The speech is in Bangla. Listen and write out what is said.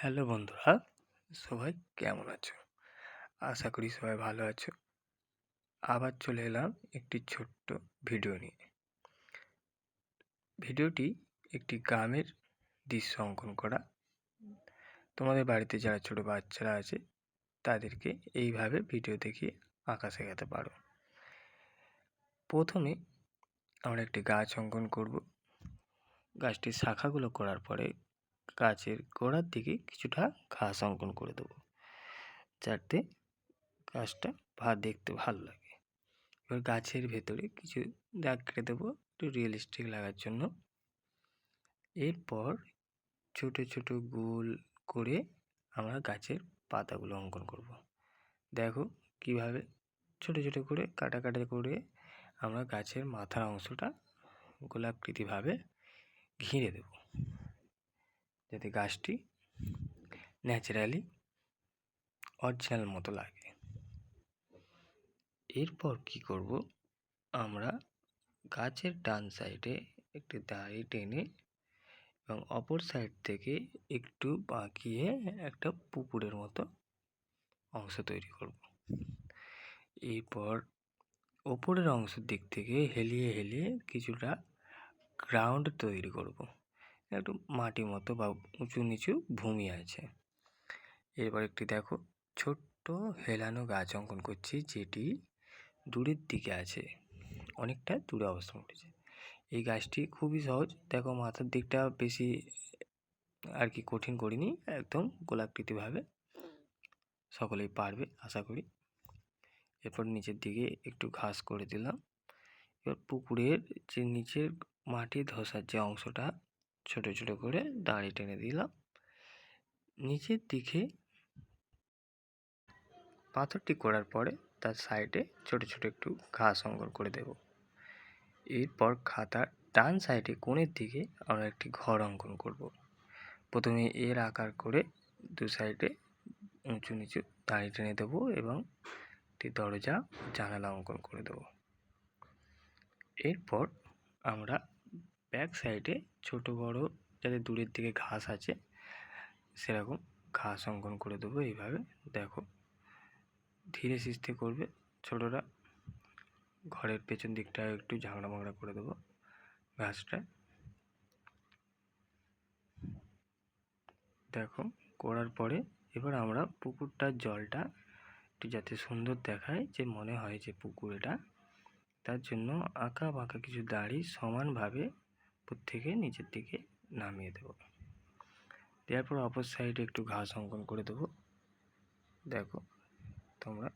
হ্যালো বন্ধুরা, সবাই কেমন আছো? আশা করি সবাই ভালো আছো। আবার চলে এলাম একটি ছোট্ট ভিডিও নিয়ে। ভিডিওটি একটি গ্রামের দৃশ্য অঙ্কন করা। তোমাদের বাড়িতে যারা ছোট বাচ্চারা আছে তাদেরকে এইভাবে ভিডিও দেখিয়ে আঁকা শেখাতে পারো। প্রথমে আমরা একটি গাছ অঙ্কন করব। গাছটির শাখাগুলো করার পরে গাছের গোড়ার দিকে কিছুটা ঘাস অঙ্কন করে দেবো, যাতে গাছটা দেখতে ভালো লাগে। এবার গাছের ভেতরে কিছু দাগ কেটে দেবো একটু রিয়েলিস্টিক লাগার জন্য। এরপর ছোট ছোট গোল করে আমরা গাছের পাতাগুলো অঙ্কন করব। দেখো কিভাবে ছোট ছোট করে কাটা কাটা করে আমরা গাছের মাথার অংশটা গোলাকৃতিভাবে ঘিরে দেব, যাতে গাছটি ন্যাচারালি অরিজিনাল মতো লাগে। এরপর কি করব, আমরা গাছের ডান সাইডে একটি দাড়ি টেনে এবং অপর সাইড থেকে একটু বাঁকিয়ে একটা পুকুরের মতো অংশ তৈরি করব। এরপর ওপরের অংশের দিক থেকে হেলিয়ে হেলিয়ে কিছুটা গ্রাউন্ড তৈরি করব। একটু মাটি মতো বা উঁচু নিচু ভূমি আছে। এরপর একটি দেখো ছোট্ট হেলানো গাছ অঙ্কন করছি, যেটি দূরের দিকে আছে, অনেকটা দূরে অবস্থান করছে। এই গাছটি খুবই সহজ, দেখো মাথার দিকটা বেশি আর কি কঠিন করিনি, একদম গোলাকৃতিভাবে সকলেই পারবে আশা করি। এরপর নিচের দিকে একটু ঘাস করে দিলাম। এবার পুকুরের যে নিচের মাটি ধসার যে অংশটা ছোট ছোট করে দাঁড়ি টেনে দিলাম। নিচের দিকে পাথরটি করার পরে তার সাইডে ছোট ছোট একটু ঘাস অঙ্কন করে দেব। এরপর খাতার ডান সাইডে কোণের দিকে আমরা একটি ঘর অঙ্কন করব। প্রথমে এর আকার করে দু সাইডে উঁচু নিচু দাঁড়ি টেনে দেবো এবং একটি দরজা জানালা অঙ্কন করে দেবো। এরপর আমরা ব্যাক সাইডে ছোট বড় যাতে দূরের দিকে ঘাস আছে সেরকম ঘাস অঙ্কন করে দেবো। এইভাবে দেখো ধীরে সুস্থে করবে ছোটরা। ঘরের পেছন দিকটা একটু ঝাংড়া মাংড়া করে দেবো ঘাসটা। দেখো করার পরে এবার আমরা পুকুরটার জলটা একটু যাতে সুন্দর দেখায়, যে মনে হয় যে পুকুর এটা, তার জন্য আঁকা বাঁকা কিছু দাড়ি সমানভাবে উপর থেকে নিচের দিকে নামিয়ে দেবো। দেওয়ার পর অপর সাইডে একটু ঘাস অঙ্কন করে দেবো। দেখো তোমরা